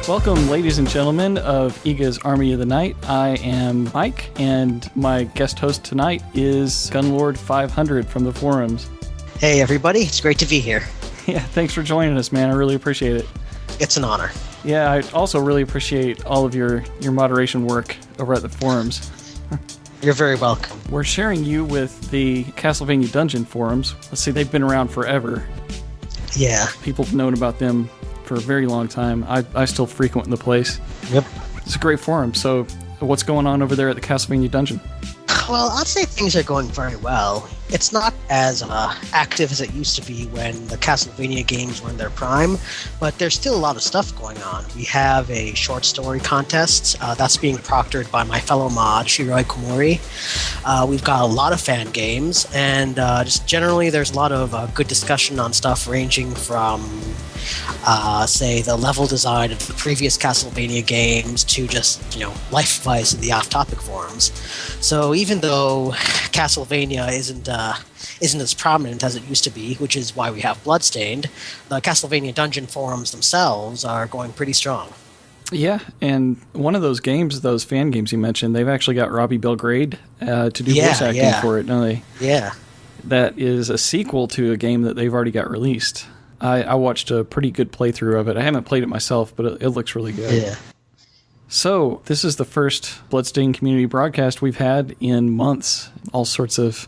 Welcome, ladies and gentlemen of Iga's Army of the Night. I am Mike, and my guest host tonight is Gunlord500 from the forums. Hey, everybody. It's great to be here. Yeah, thanks for joining us, man. I really appreciate it. It's an honor. Yeah, I also really appreciate all of your moderation work over at the forums. You're very welcome. We're sharing you with the Castlevania Dungeon forums. Let's see, they've been around forever. Yeah. People have known about them for a very long time. I still frequent the place. Yep. It's a great forum. So what's going on over there at the Castlevania Dungeon? Well, I'd say things are going very well. It's not as active as it used to be when the Castlevania games were in their prime, but there's still a lot of stuff going on. We have a short story contest that's being proctored by my fellow mod, Shiroi Komori. We've got a lot of fan games, and just generally there's a lot of good discussion on stuff ranging from say the level design of the previous Castlevania games to just, life advice in the off-topic forums. So even though Castlevania isn't as prominent as it used to be, which is why we have Bloodstained, the Castlevania Dungeon forums themselves are going pretty strong. Yeah, and one of those games, those fan games you mentioned, they've actually got Robbie Belgrade to do voice acting for it, don't they? Yeah. That is a sequel to a game that they've already got released. I watched a pretty good playthrough of it. I haven't played it myself, but it looks really good. Yeah. So, this is the first Bloodstained community broadcast we've had in months. All sorts of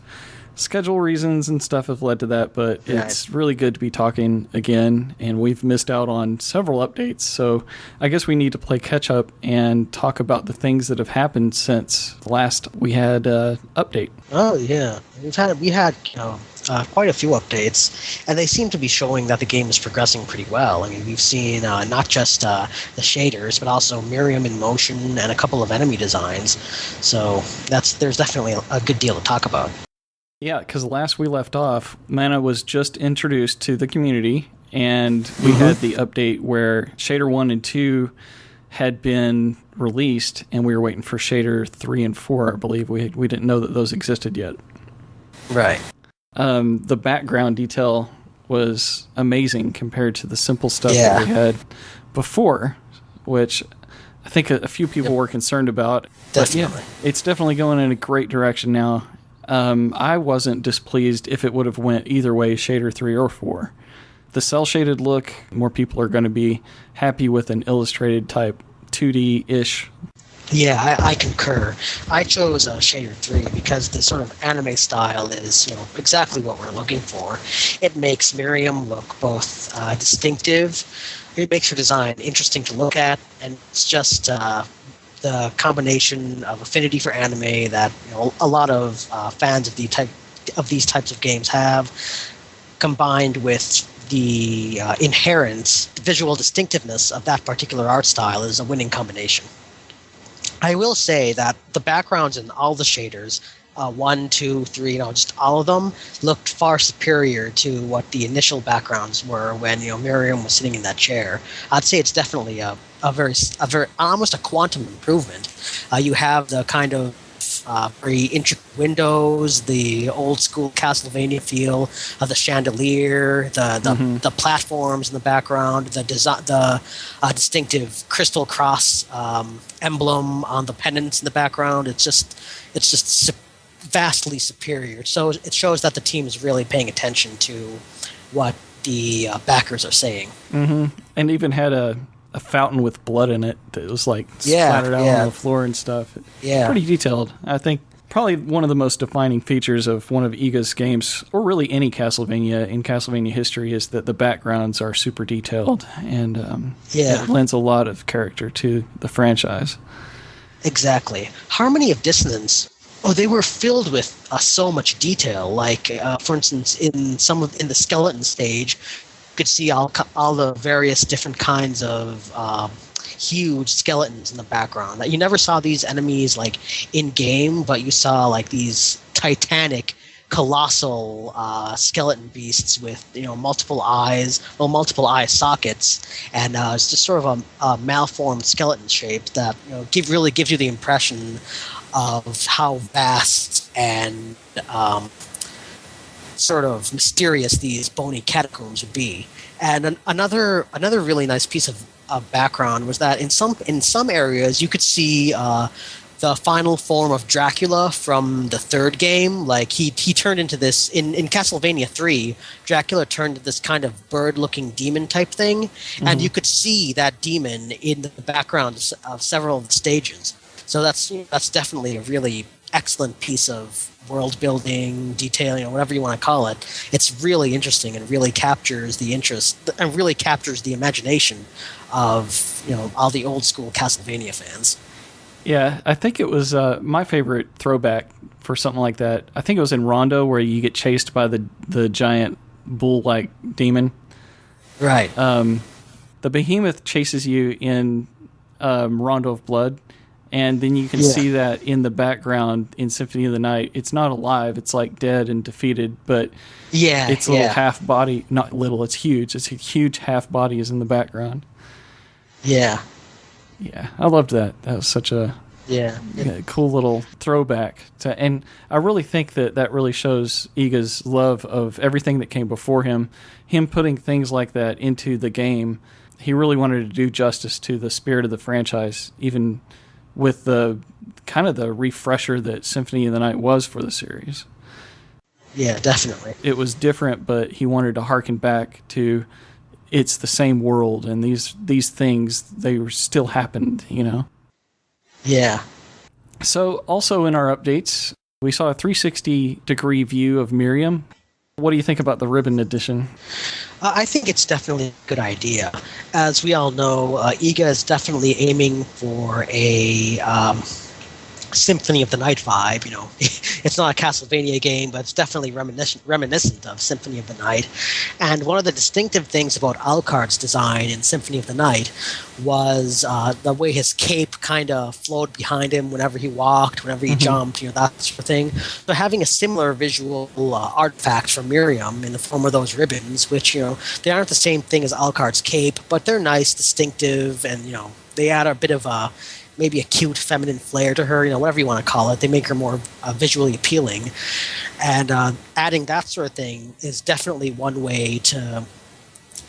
schedule reasons and stuff have led to that, but it's really good to be talking again, and we've missed out on several updates, so I guess we need to play catch up and talk about the things that have happened since last we had update. Oh, yeah. We had quite a few updates, and they seem to be showing that the game is progressing pretty well. I mean, we've seen not just the shaders, but also Miriam in motion and a couple of enemy designs, so there's definitely a good deal to talk about. Yeah, because last we left off, Mana was just introduced to the community, and we had the update where Shader 1 and 2 had been released, and we were waiting for Shader 3 and 4, I believe. We didn't know that those existed yet. Right. The background detail was amazing compared to the simple stuff that we had before, which I think a few people were concerned about. Definitely. But yeah, it's definitely going in a great direction now. I wasn't displeased if it would have went either way, Shader 3 or 4. The cel-shaded look, more people are going to be happy with an illustrated type 2D-ish. Yeah, I concur. I chose Shader 3 because the sort of anime style is, exactly what we're looking for. It makes Miriam look both distinctive, it makes her design interesting to look at, and it's just the combination of affinity for anime that a lot of fans of these types of games have, combined with the inherent visual distinctiveness of that particular art style, is a winning combination. I will say that the backgrounds in all the shaders, 1, 2, 3, just all of them, looked far superior to what the initial backgrounds were when Miriam was sitting in that chair. I'd say it's definitely a very almost a quantum improvement. You have the kind of very intricate windows, the old school Castlevania feel of the chandelier, the platforms in the background, the distinctive crystal cross emblem on the pennants in the background. It's just vastly superior. So it shows that the team is really paying attention to what the backers are saying. And even had a fountain with blood in it that was splattered out on the floor and stuff. Yeah. Pretty detailed. I think probably one of the most defining features of one of Iga's games, or really any Castlevania in Castlevania history, is that the backgrounds are super detailed, and it lends a lot of character to the franchise. Exactly. Harmony of Dissonance. Oh, they were filled with so much detail. Like, for instance, in the skeleton stage, you could see all the various different kinds of huge skeletons in the background. That you never saw these enemies in game, but you saw these titanic, colossal skeleton beasts with multiple eye sockets, and it's just sort of a malformed skeleton shape that really gives you the impression of how vast and sort of mysterious these bony catacombs would be. And another really nice piece of background was that in some areas you could see the final form of Dracula from the third game. Like he turned into this in Castlevania 3. Dracula turned into this kind of bird-looking demon type thing, and you could see that demon in the background of several of the stages. So that's definitely a really excellent piece of world building, detailing, or whatever you want to call it. It's really interesting and really captures the interest and really captures the imagination of all the old school Castlevania fans. Yeah, I think it was my favorite throwback for something like that. I think it was in Rondo where you get chased by the giant bull-like demon. Right. The behemoth chases you in Rondo of Blood, and then you can see that in the background in Symphony of the Night. It's not alive. It's like dead and defeated, but its little half body, not little, it's huge. It's a huge half body is in the background. Yeah. Yeah, I loved that. That was such a cool little throwback. And I really think that really shows Iga's love of everything that came before him. Him putting things like that into the game, he really wanted to do justice to the spirit of the franchise, even with the kind of the refresher that Symphony of the Night was for the series. Yeah, definitely. It was different, but he wanted to harken back to it's the same world, and these things, they were still happened, Yeah. So also in our updates, we saw a 360-degree view of Miriam. What do you think about the Ribbon Edition? I think it's definitely a good idea. As we all know, Iga is definitely aiming for a Symphony of the Night vibe. It's not a Castlevania game, but it's definitely reminiscent of Symphony of the Night. And one of the distinctive things about Alucard's design in Symphony of the Night was the way his cape kind of flowed behind him whenever he walked, whenever he jumped, that sort of thing. So having a similar visual artifact for Miriam in the form of those ribbons, which, they aren't the same thing as Alucard's cape, but they're nice, distinctive, and, they add a bit of maybe a cute feminine flair to her, whatever you want to call it. They make her more visually appealing. And adding that sort of thing is definitely one way to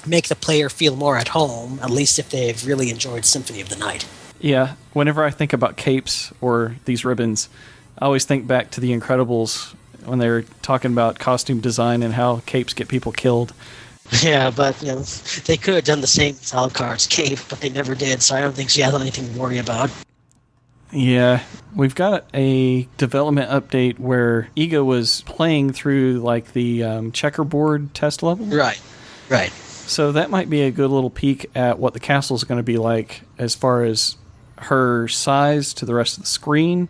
make the player feel more at home, at least if they've really enjoyed Symphony of the Night. Yeah, whenever I think about capes or these ribbons, I always think back to The Incredibles when they were talking about costume design and how capes get people killed. Yeah, but they could have done the same with Alucard's cape, but they never did, so I don't think she has anything to worry about. Yeah, we've got a development update where Iga was playing through like the checkerboard test level. Right. So that might be a good little peek at what the castle is going to be like as far as her size to the rest of the screen.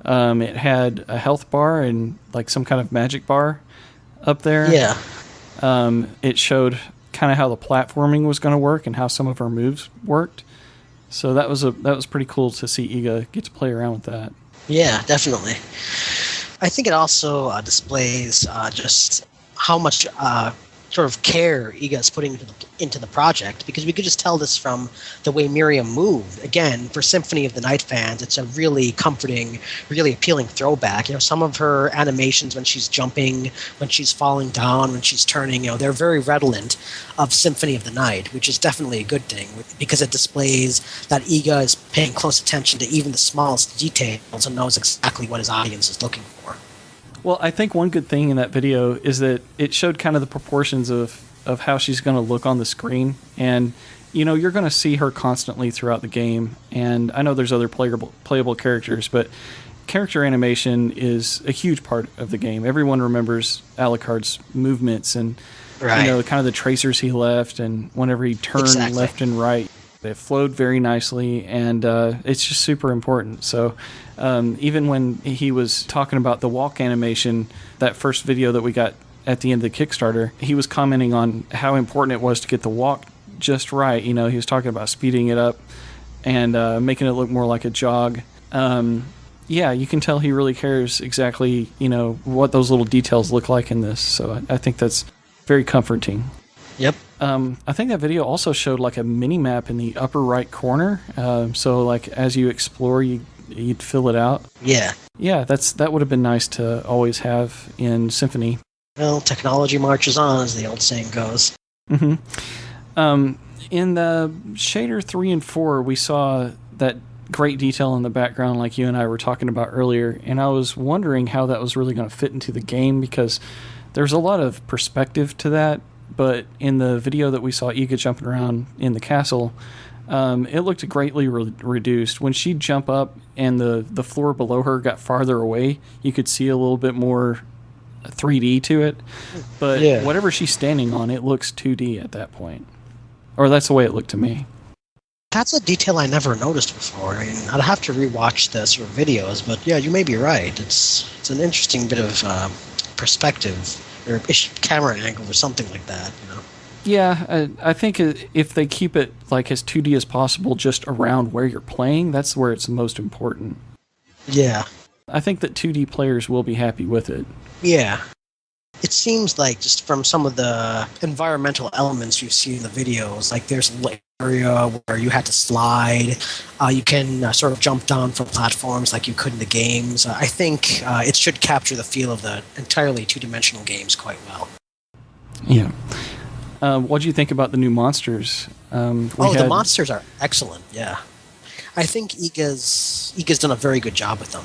It had a health bar and like some kind of magic bar up there. Yeah. It showed kind of how the platforming was going to work and how some of her moves worked. So that was pretty cool to see Iga get to play around with that. Yeah, definitely. I think it also displays just how much sort of care Iga is putting into the project, because we could just tell this from the way Miriam moved. Again, for Symphony of the Night fans, it's a really comforting, really appealing throwback. Some of her animations when she's jumping, when she's falling down, when she's turning, they're very redolent of Symphony of the Night, which is definitely a good thing because it displays that Iga is paying close attention to even the smallest details and knows exactly what his audience is looking for. Well, I think one good thing in that video is that it showed kind of the proportions of how she's going to look on the screen. And, you're going to see her constantly throughout the game. And I know there's other playable characters, but character animation is a huge part of the game. Everyone remembers Alucard's movements and, kind of the tracers he left and whenever he turned left and right. It flowed very nicely, and it's just super important. So even when he was talking about the walk animation, that first video that we got at the end of the Kickstarter, he was commenting on how important it was to get the walk just right. He was talking about speeding it up and making it look more like a jog. Yeah, you can tell he really cares exactly, what those little details look like in this. So I think that's very comforting. Yep. I think that video also showed like a mini map in the upper right corner. So like as you explore, you'd fill it out. Yeah. Yeah, that would have been nice to always have in Symphony. Well, technology marches on, as the old saying goes. Mm-hmm. in the Shader 3 and 4, we saw that great detail in the background like you and I were talking about earlier, and I was wondering how that was really going to fit into the game, because there's a lot of perspective to that, but in the video that we saw Iga jumping around in the castle, it looked greatly reduced. When she'd jump up and the floor below her got farther away, you could see a little bit more 3D to it, but whatever she's standing on, it looks 2D at that point. Or that's the way it looked to me. That's a detail I never noticed before. I mean, I'd have to rewatch the sort of videos, but yeah, you may be right. It's an interesting bit of perspective or camera angle or something like that, you know. Yeah, I think if they keep it like as 2D as possible just around where you're playing, that's where it's most important. Yeah. I think that 2D players will be happy with it. Yeah. It seems like just from some of the environmental elements you see in the videos, like there's an area where you had to slide. You can sort of jump down from platforms like you could in the games. I think it should capture the feel of the entirely two-dimensional games quite well. Yeah. What do you think about the new monsters? The monsters are excellent, yeah. I think Iga's done a very good job with them.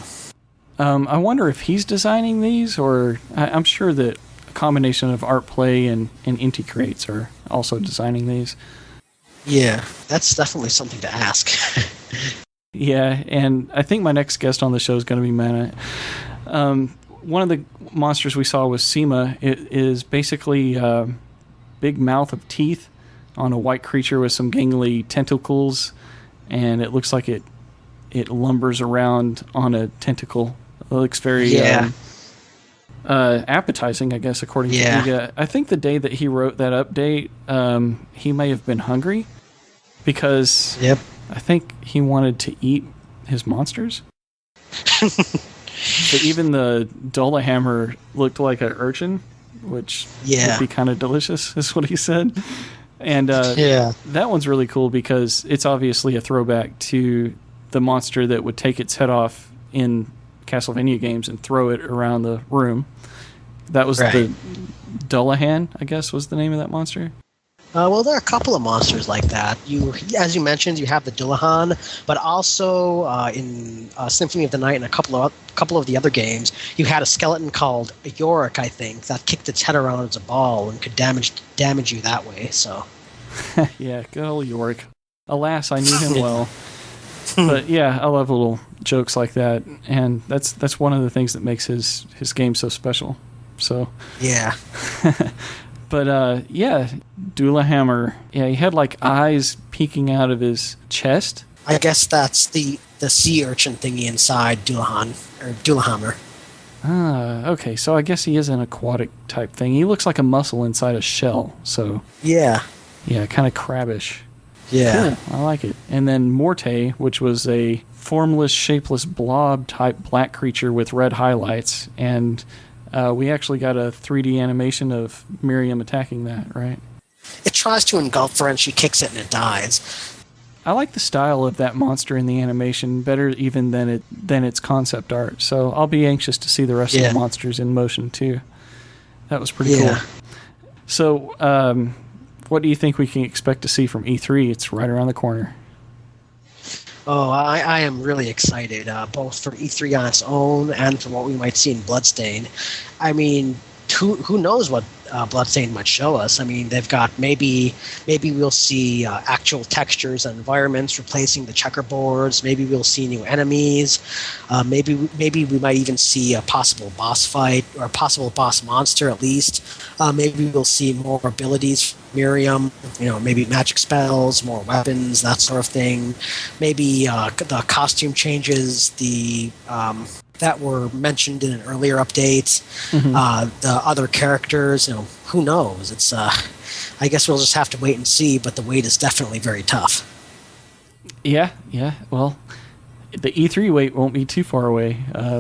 I wonder if he's designing these, or I'm sure that a combination of Art Play and Inti Creates are also designing these. Yeah, that's definitely something to ask. Yeah, and I think my next guest on the show is going to be Mana. One of the monsters we saw was Seema. It is basically a big mouth of teeth on a white creature with some gangly tentacles, and it looks like it lumbers around on a tentacle. It looks very appetizing, I guess, according to Iga. I think the day that he wrote that update, he may have been hungry, because I think he wanted to eat his monsters. But even the Dullahammer looked like an urchin, which would be kind of delicious, is what he said. And that one's really cool because it's obviously a throwback to the monster that would take its head off in Castlevania games and throw it around the room. That was the Dullahan, I guess, was the name of that monster. Well, there are a couple of monsters like that. As you mentioned, you have the Dullahan, but also in Symphony of the Night and a couple of the other games, you had a skeleton called Yorick, I think, that kicked its head around as a ball and could damage you that way. So, yeah, good old Yorick. Alas, I knew him well. But yeah, I love little jokes like that, and that's one of the things that makes his game so special. So yeah. But Dullahammer, he had like eyes peeking out of his chest. I guess that's the sea urchin thingy inside Dullahammer. Ah, okay. So I guess he is an aquatic type thing. He looks like a mussel inside a shell. So yeah, kind of crabbish. Yeah, cool. I like it. And then Morte, which was a formless, shapeless blob type black creature with red highlights, and we actually got a 3D animation of Miriam attacking that, right? It tries to engulf her and she kicks it and it dies. I like the style of that monster in the animation better even than its concept art. So I'll be anxious to see the rest of the monsters in motion too. That was pretty cool. So, what do you think we can expect to see from E3? It's right around the corner. Oh, I am really excited, both for E3 on its own and for what we might see in Bloodstained. I mean, who knows what Bloodstained might show us? I mean, they've got maybe we'll see actual textures and environments replacing the checkerboards. Maybe we'll see new enemies. Maybe we might even see a possible boss fight or a possible boss monster at least. Maybe we'll see more abilities from Miriam. Maybe magic spells, more weapons, that sort of thing. Maybe the costume changes. That were mentioned in an earlier update. The other characters, who knows? It's I guess we'll just have to wait and see, but the wait is definitely very tough. Yeah. Well, the E3 wait won't be too far away.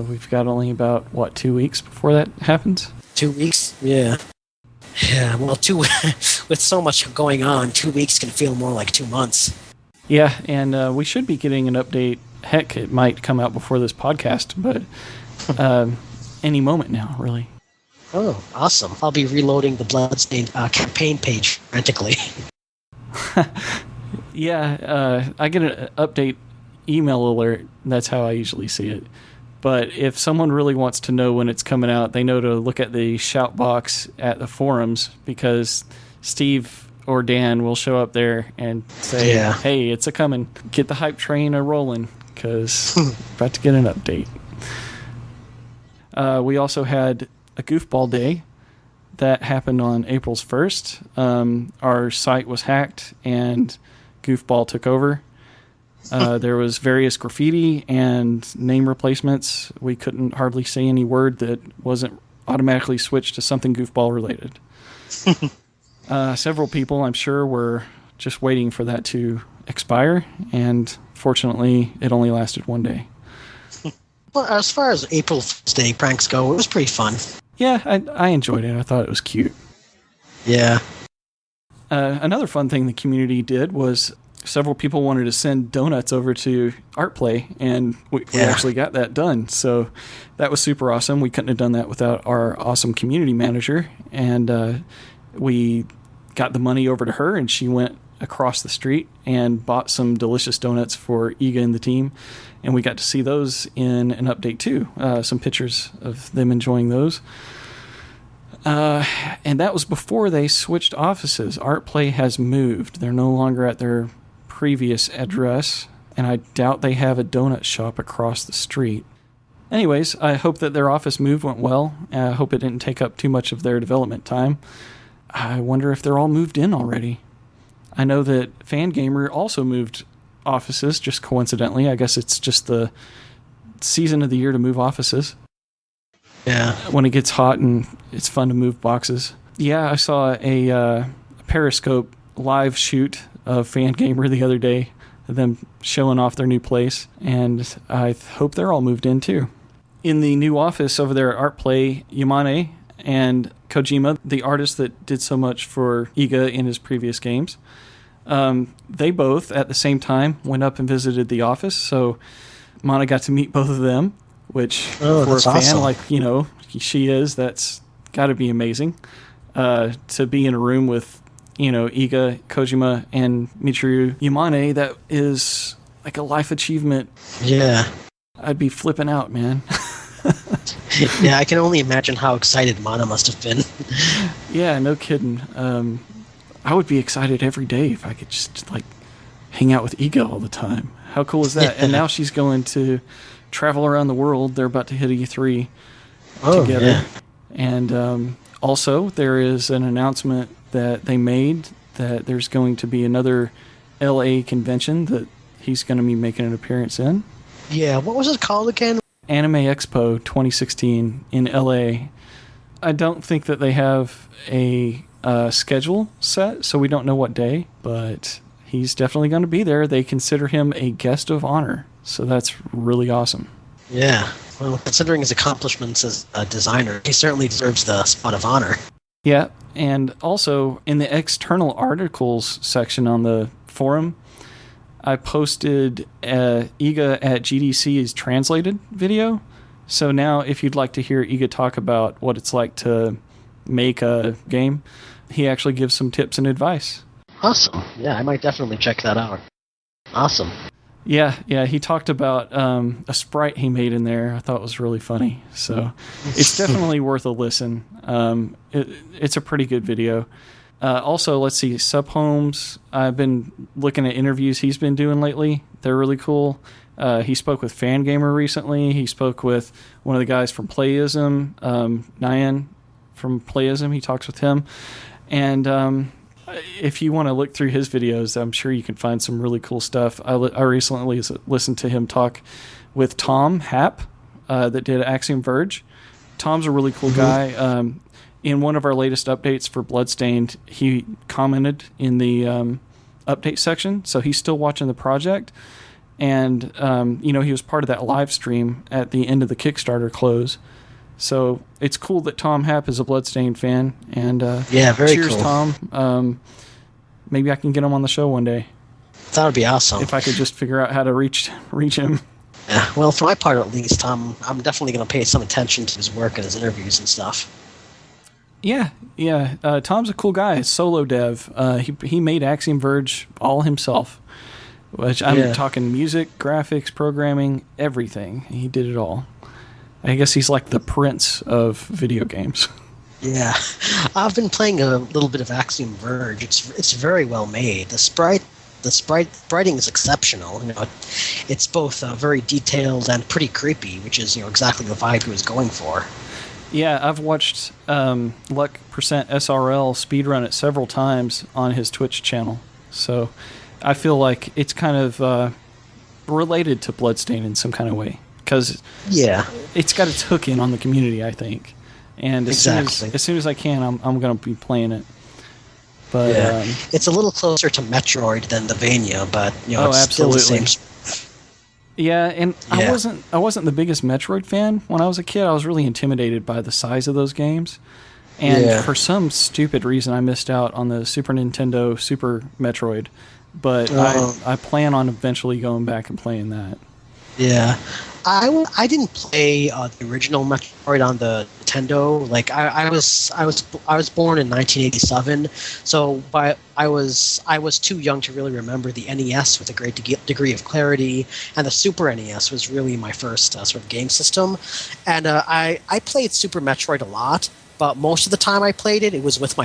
We've got only about, 2 weeks before that happens? 2 weeks? Yeah. Yeah, well, with so much going on, 2 weeks can feel more like 2 months. Yeah, and we should be getting an update. Heck, it might come out before this podcast, but any moment now, really. Oh, awesome. I'll be reloading the Bloodstained campaign page frantically. Yeah, I get an update email alert. That's how I usually see it. But if someone really wants to know when it's coming out, they know to look at the shout box at the forums, because Steve or Dan will show up there and say, hey, it's a coming. Get the hype train a-rolling, because about to get an update. We also had a goofball day that happened on April's 1st. Our site was hacked and Goofball took over. There was various graffiti and name replacements. We couldn't hardly say any word that wasn't automatically switched to something Goofball related. Several people, I'm sure, were just waiting for that to expire, and fortunately, it only lasted one day. Well, as far as April Fool's Day pranks go, it was pretty fun. Yeah, I enjoyed it. I thought it was cute. Yeah. Another fun thing the community did was several people wanted to send donuts over to ArtPlay, and we actually got that done. So that was super awesome. We couldn't have done that without our awesome community manager, and we got the money over to her, and she went across the street and bought some delicious donuts for Iga and the team, and we got to see those in an update too. Some pictures of them enjoying those. And that was before they switched offices. ArtPlay has moved. They're no longer at their previous address, and I doubt they have a donut shop across the street. Anyways, I hope that their office move went well. I hope it didn't take up too much of their development time. I wonder if they're all moved in already. I know that Fangamer also moved offices, just coincidentally. I guess it's just the season of the year to move offices. Yeah. When it gets hot and it's fun to move boxes. Yeah, I saw a Periscope live shoot of Fangamer the other day, them showing off their new place, and I hope they're all moved in too. In the new office over there at ArtPlay, Yamane and Kojima, the artist that did so much for Iga in his previous games, they both at the same time went up and visited the office, so Mana got to meet both of them, which for a fan awesome. Like she is, that's got to be amazing to be in a room with Iga, Kojima, and Michiru Yamane. That is like a life achievement. Yeah, I'd be flipping out, man. Yeah, I can only imagine how excited Mana must have been. Yeah, no kidding. I would be excited every day if I could just hang out with Iga all the time. How cool is that? And now she's going to travel around the world. They're about to hit E3 together. Yeah. And also, there is an announcement that they made that there's going to be another LA convention that he's going to be making an appearance in. Yeah, what was it called again? Anime Expo 2016 in LA. I don't think that they have a schedule set, so we don't know what day, but he's definitely going to be there. They consider him a guest of honor, so that's really awesome. Yeah, well, considering his accomplishments as a designer, he certainly deserves the spot of honor. Yeah, and also in the external articles section on the forum, I posted Iga at GDC's translated video. So now if you'd like to hear Iga talk about what it's like to make a game, he actually gives some tips and advice. Awesome. Yeah, I might definitely check that out. Awesome. Yeah, he talked about a sprite he made in there. I thought it was really funny. So it's definitely worth a listen. It's a pretty good video. Also, let's see, Subhomes. I've been looking at interviews he's been doing lately. They're really cool. He spoke with Fangamer recently. He spoke with one of the guys from Playism, Nyan from Playism. He talks with him. And if you want to look through his videos, I'm sure you can find some really cool stuff. I recently listened to him talk with Tom Happ that did Axiom Verge. Tom's a really cool guy. In one of our latest updates for Bloodstained, he commented in the update section, so he's still watching the project. And, he was part of that live stream at the end of the Kickstarter close. So it's cool that Tom Happ is a Bloodstained fan. And yeah, very cheers, cool. Tom. Maybe I can get him on the show one day. That would be awesome. If I could just figure out how to reach him. Yeah, well, for my part at least, I'm definitely going to pay some attention to his work and his interviews and stuff. Yeah. Tom's a cool guy. Solo dev. He made Axiom Verge all himself. Which I'm talking music, graphics, programming, everything. He did it all. I guess he's like the prince of video games. Yeah, I've been playing a little bit of Axiom Verge. It's very well made. The spriting is exceptional. It's both very detailed and pretty creepy, which is exactly the vibe he was going for. Yeah, I've watched Luck% SRL speedrun it several times on his Twitch channel, so I feel like it's kind of related to Bloodstained in some kind of way, because it's got its hook in on the community, I think. And as soon as I can, I'm going to be playing it. But it's a little closer to Metroid than the Vania, but it's absolutely. still the same. Yeah, and I wasn't the biggest Metroid fan when I was a kid. I was really intimidated by the size of those games. And for some stupid reason, I missed out on the Super Nintendo Super Metroid. But I plan on eventually going back and playing that. Yeah, I didn't play the original Metroid on the Nintendo. Like I was born in 1987, so I was too young to really remember the NES with a great degree of clarity, and the Super NES was really my first sort of game system. And I played Super Metroid a lot. But most of the time I played it, it was with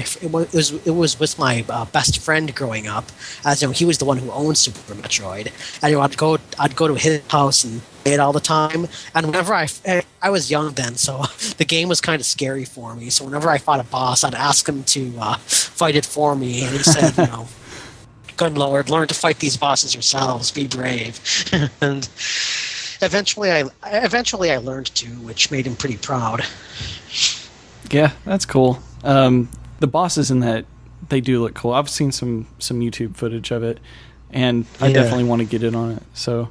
my best friend growing up, as he was the one who owned Super Metroid, and I'd go to his house and play it all the time. And whenever I was young then, so the game was kind of scary for me. So whenever I fought a boss, I'd ask him to fight it for me, and he said, Gunlord, learn to fight these bosses yourselves. Be brave. And eventually I learned to, which made him pretty proud. Yeah, that's cool. The bosses in that, they do look cool. I've seen some YouTube footage of it, and I definitely want to get in on it. So,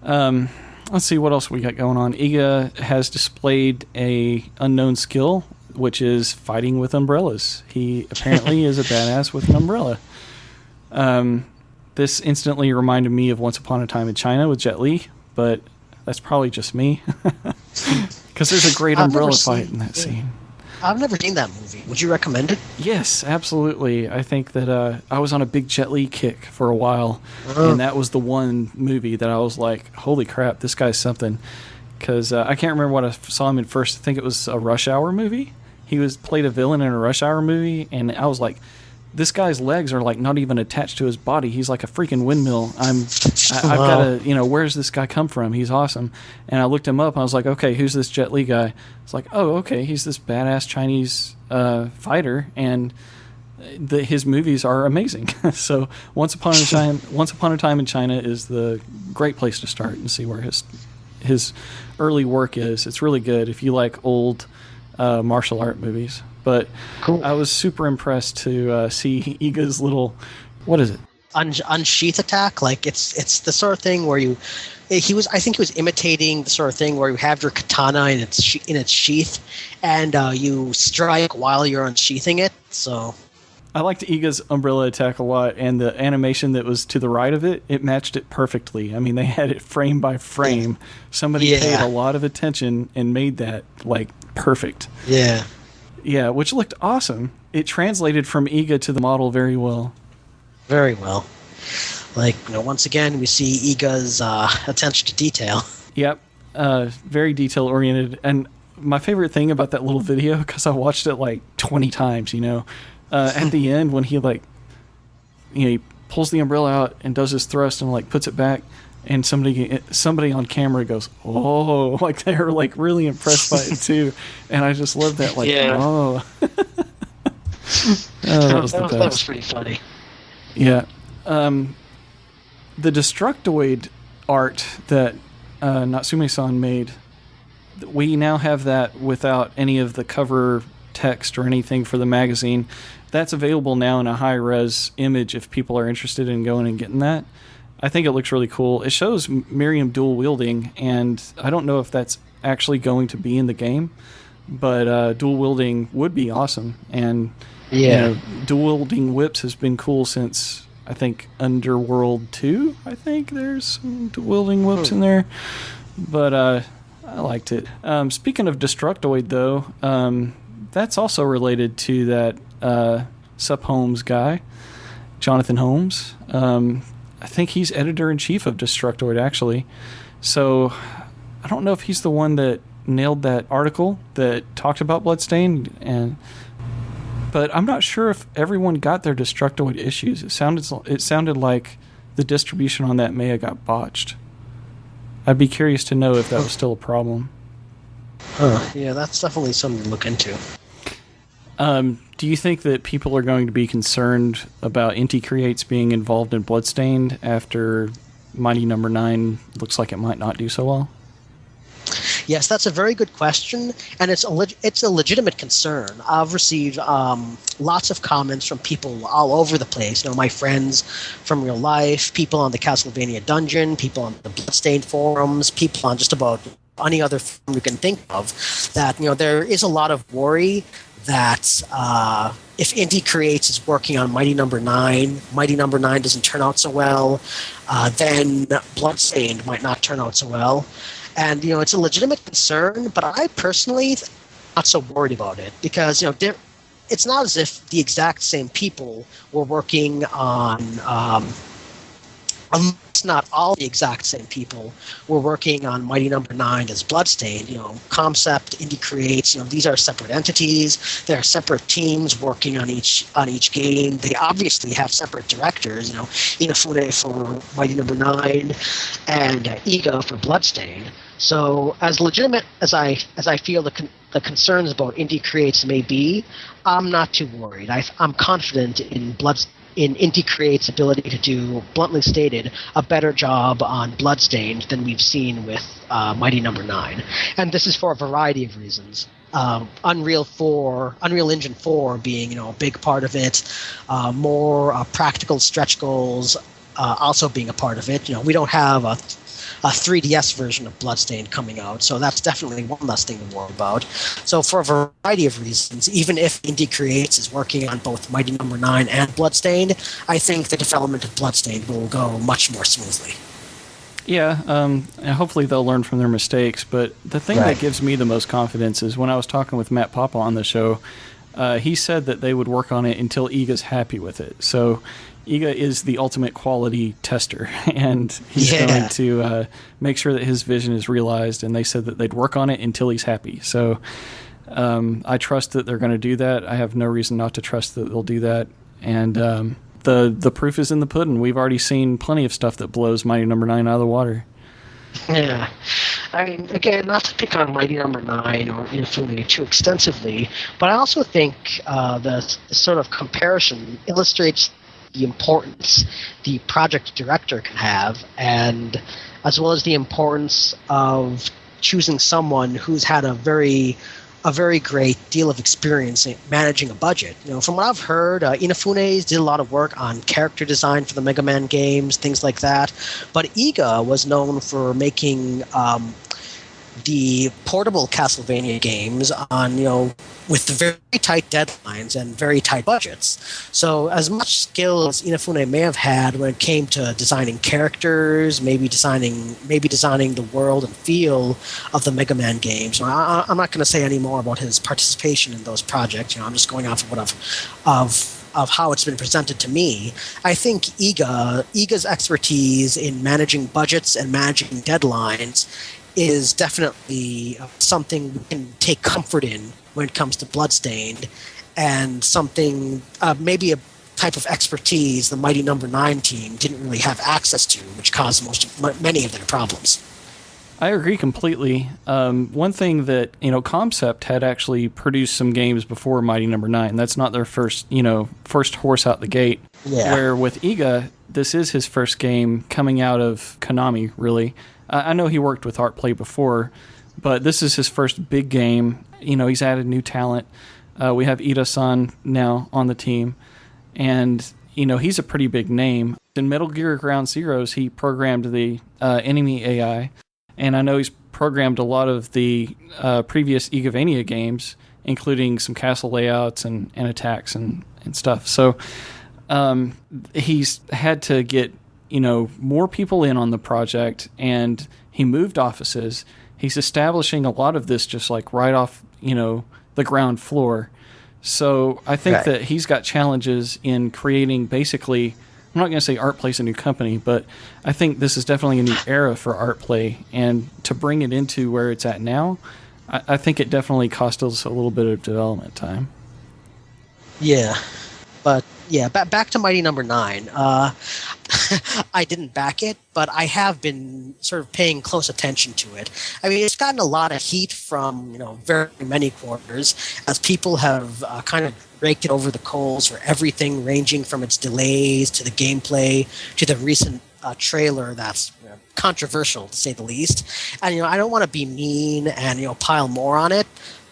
let's see what else we got going on. Iga has displayed a unknown skill, which is fighting with umbrellas. He apparently is a badass with an umbrella. This instantly reminded me of Once Upon a Time in China with Jet Li, but that's probably just me. Because there's a great umbrella fight in that scene. I've never seen that movie. Would you recommend it? Yes, absolutely. I think that I was on a big Jet Li kick for a while, and that was the one movie that I was like, holy crap, this guy's something. Because I can't remember what I saw him in first. I think it was a Rush Hour movie. He played a villain in a Rush Hour movie, and I was like, this guy's legs are like not even attached to his body. He's like a freaking windmill. I've got to, where's this guy come from? He's awesome. And I looked him up. And I was like, okay, who's this Jet Li guy? It's like, oh, okay, he's this badass Chinese fighter, and his movies are amazing. So Once Upon a Time in China is the great place to start and see where his early work is. It's really good if you like old martial art movies. But cool. I was super impressed to see Iga's little, what is it? Unsheath attack. Like it's the sort of thing where I think he was imitating the sort of thing where you have your katana in its sheath, and you strike while you're unsheathing it. So I liked Iga's umbrella attack a lot, and the animation that was to the right of it, it matched it perfectly. I mean, they had it frame by frame. Somebody paid a lot of attention and made that like perfect. Yeah, which looked awesome. It translated from Iga to the model very well. Very well. Like, once again, we see Iga's attention to detail. Yep, very detail-oriented. And my favorite thing about that little video, because I watched it like 20 times, at the end when he he pulls the umbrella out and does his thrust and like puts it back, and somebody on camera goes, oh, like they're like really impressed by it too. And I just love that, like, oh. That was the best. That was pretty funny. Yeah. The Destructoid art that Natsume-san made, we now have that without any of the cover text or anything for the magazine. That's available now in a high-res image if people are interested in going and getting that. I think it looks really cool. It shows Miriam dual wielding, and I don't know if that's actually going to be in the game, but dual wielding would be awesome. And dual wielding whips has been cool since I think Underworld 2. I think there's some dual wielding whips in there, but I liked it. Speaking of Destructoid, though, that's also related to that Sup Holmes guy, Jonathan Holmes. I think he's editor-in-chief of Destructoid, actually. So I don't know if he's the one that nailed that article that talked about Bloodstained, but I'm not sure if everyone got their Destructoid issues. It sounded like the distribution on that may have got botched. I'd be curious to know if that was still a problem. Yeah, that's definitely something to look into. Do you think that people are going to be concerned about Inti Creates being involved in Bloodstained after Mighty Number 9 looks like it might not do so well? Yes, that's a very good question, and it's a legitimate concern. I've received lots of comments from people all over the place. My friends from real life, people on the Castlevania Dungeon, people on the Bloodstained forums, people on just about any other forum you can think of, that there is a lot of worry that if Inti Creates is working on Mighty Number 9, Mighty Number 9 doesn't turn out so well, then Bloodstained might not turn out so well. And, it's a legitimate concern, but I personally am not so worried about it because, it's not as if the exact same people were working on, not all the exact same people were working on Mighty Number 9 as Bloodstained. Concept, Inti Creates, these are separate entities. There are separate teams working on each game. They obviously have separate directors, Inafune for Mighty Number 9 and Iga for Bloodstained. So as legitimate as I feel the concerns about Inti Creates may be, I'm not too worried. I'm confident in Inti Creates' ability to do, bluntly stated, a better job on Bloodstained than we've seen with Mighty Number 9. And this is for a variety of reasons. Unreal Engine 4 being, a big part of it, more practical stretch goals also being a part of it. We don't have a 3DS version of Bloodstained coming out, so that's definitely one less thing to worry about. So for a variety of reasons, even if Inti Creates is working on both Mighty Number 9 and Bloodstained, I think the development of Bloodstained will go much more smoothly. Yeah, and hopefully they'll learn from their mistakes, but the thing that gives me the most confidence is when I was talking with Matt Papa on the show, he said that they would work on it until Iga's happy with it. So Iga is the ultimate quality tester, and he's going to make sure that his vision is realized, and they said that they'd work on it until he's happy. So I trust that they're going to do that. I have no reason not to trust that they'll do that. And the proof is in the pudding. We've already seen plenty of stuff that blows Mighty Number 9 out of the water. Yeah. I mean, again, not to pick on Mighty Number 9 or Infinity too extensively, but I also think the sort of comparison illustrates the importance the project director can have, and as well as the importance of choosing someone who's had a very great deal of experience in managing a budget. From what I've heard, Inafune did a lot of work on character design for the Mega Man games, things like that. But Iga was known for making the portable Castlevania games on, with very tight deadlines and very tight budgets. So as much skill as Inafune may have had when it came to designing characters, maybe designing the world and feel of the Mega Man games. I'm not going to say any more about his participation in those projects. I'm just going off of what of how it's been presented to me. I think Iga's expertise in managing budgets and managing deadlines is definitely something we can take comfort in when it comes to Bloodstained, and something, maybe a type of expertise the Mighty Number 9 team didn't really have access to, which caused many of their problems. I agree completely. One thing that, Concept had actually produced some games before Mighty Number 9. That's not their first horse out the gate. Yeah. Where with Iga, this is his first game coming out of Konami, really. I know he worked with Artplay before, but this is his first big game. He's added new talent. We have Ida-san now on the team, and he's a pretty big name. In Metal Gear Ground Zeroes, he programmed the enemy AI, and I know he's programmed a lot of the previous Igavania games, including some castle layouts and attacks and stuff. So he's had to get more people in on the project, and he moved offices. He's establishing a lot of this just like right off, the ground floor. So I think that he's got challenges in creating basically, I'm not going to say ArtPlay's a new company, but I think this is definitely a new era for ArtPlay. And to bring it into where it's at now, I think it definitely cost us a little bit of development time. Yeah. But yeah, back to Mighty Number 9. I didn't back it, but I have been sort of paying close attention to it. I mean, it's gotten a lot of heat from very many quarters, as people have kind of raked it over the coals for everything, ranging from its delays to the gameplay to the recent trailer that's controversial, to say the least. And I don't want to be mean and pile more on it.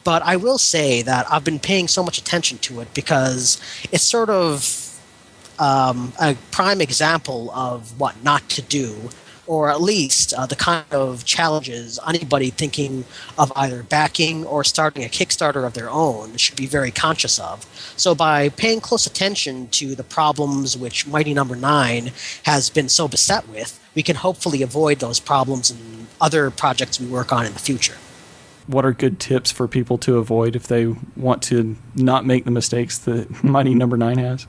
But I will say that I've been paying so much attention to it because it's sort of a prime example of what not to do, or at least the kind of challenges anybody thinking of either backing or starting a Kickstarter of their own should be very conscious of. So by paying close attention to the problems which Mighty Number 9 has been so beset with, we can hopefully avoid those problems in other projects we work on in the future. What are good tips for people to avoid if they want to not make the mistakes that Mighty Number 9 has?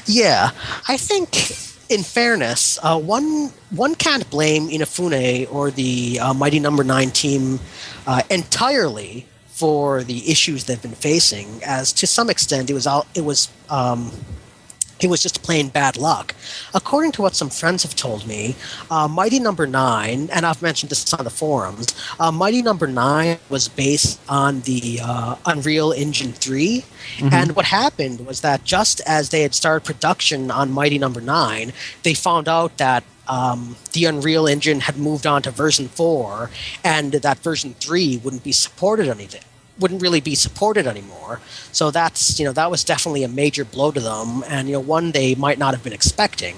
Yeah, I think, in fairness, one can't blame Inafune or the Mighty Number 9 team entirely for the issues they've been facing, as to some extent it was just plain bad luck. According to what some friends have told me, Mighty Number 9, and I've mentioned this on the forums, Mighty Number 9 was based on the Unreal Engine 3. Mm-hmm. And what happened was that just as they had started production on Mighty Number 9, they found out that the Unreal Engine had moved on to version 4, and that version 3 wouldn't really be supported anymore. So that's that was definitely a major blow to them, and one they might not have been expecting.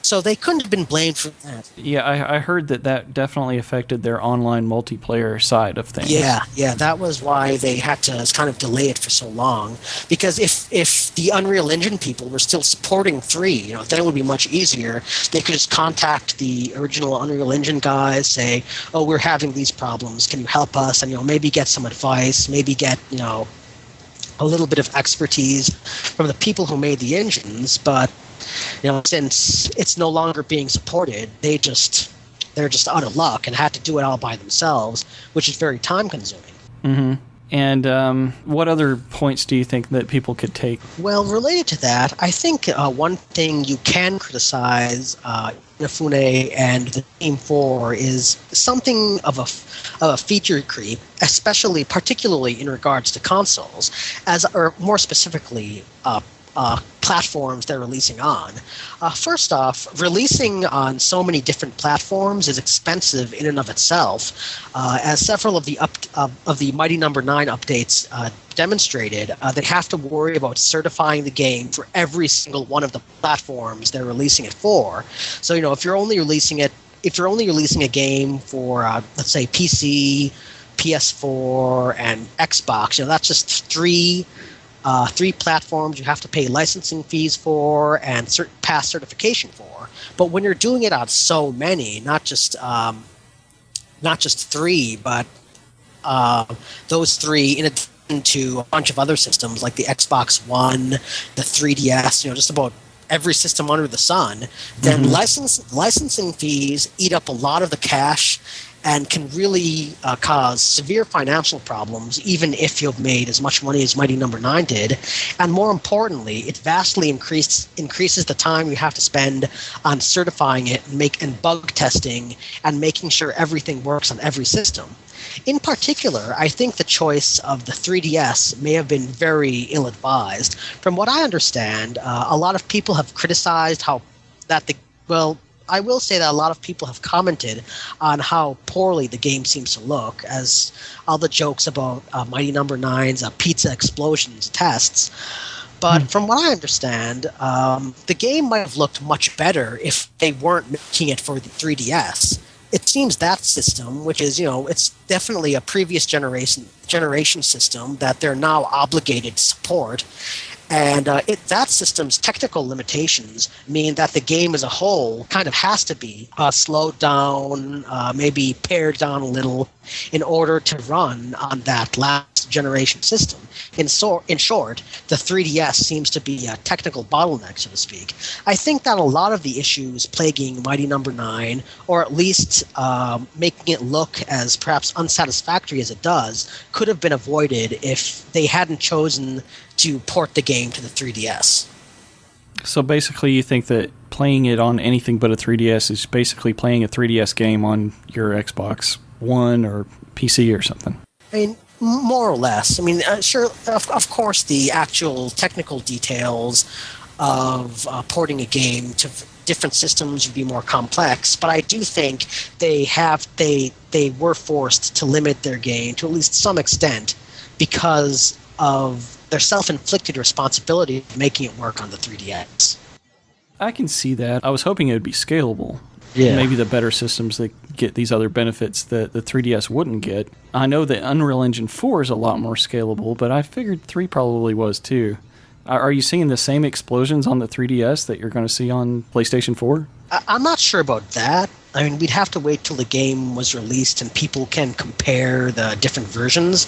So they couldn't have been blamed for that. Yeah, I heard that definitely affected their online multiplayer side of things. Yeah, that was why they had to kind of delay it for so long. Because if the Unreal Engine people were still supporting 3, then it would be much easier. They could just contact the original Unreal Engine guys, say, "Oh, we're having these problems. Can you help us?" And maybe get some advice, maybe get a little bit of expertise from the people who made the engines. But since it's no longer being supported, they're just out of luck and had to do it all by themselves, which is very time consuming. Mm-hmm. And what other points do you think that people could take? Well, related to that, I think one thing you can criticize Inafune and the team for is something of a feature creep, particularly in regards to consoles, or more specifically platforms they're releasing on. First off, releasing on so many different platforms is expensive in and of itself, as several of the Mighty Number 9 updates demonstrated. They have to worry about certifying the game for every single one of the platforms they're releasing it for. So if you're only releasing a game for let's say PC, PS4, and Xbox, that's just three platforms you have to pay licensing fees for and pass certification for. But when you're doing it on so many, not just 3, but those 3 in addition to a bunch of other systems like the Xbox One, the 3DS, just about every system under the sun, then licensing fees eat up a lot of the cash and can really cause severe financial problems, even if you've made as much money as Mighty Number 9 did. And more importantly, it vastly increases the time you have to spend on certifying it and bug testing and making sure everything works on every system. In particular, I think the choice of the 3DS may have been very ill-advised. From what I understand, a lot of people have criticized I will say that a lot of people have commented on how poorly the game seems to look, as all the jokes about Mighty Number 9's pizza explosions tests. But from what I understand, the game might have looked much better if they weren't making it for the 3DS. It seems that system, which is, it's definitely a previous generation system that they're now obligated to support. And that system's technical limitations mean that the game as a whole kind of has to be slowed down, maybe pared down a little, in order to run on that last generation system. In short, the 3DS seems to be a technical bottleneck, so to speak. I think that a lot of the issues plaguing Mighty Number 9, or at least making it look as perhaps unsatisfactory as it does, could have been avoided if they hadn't chosen to port the game to the 3DS. So basically you think that playing it on anything but a 3DS is basically playing a 3DS game on your Xbox One or PC or something? I mean, more or less. I mean, sure, of course, the actual technical details of porting a game to different systems would be more complex, but I do think they were forced to limit their game to at least some extent because of their self-inflicted responsibility of making it work on the 3DS. I can see that. I was hoping it would be scalable. Yeah. Maybe the better systems that get these other benefits that the 3DS wouldn't get. I know that Unreal Engine 4 is a lot more scalable, but I figured 3 probably was too. Are you seeing the same explosions on the 3DS that you're going to see on PlayStation 4? I'm not sure about that. I mean, we'd have to wait till the game was released and people can compare the different versions.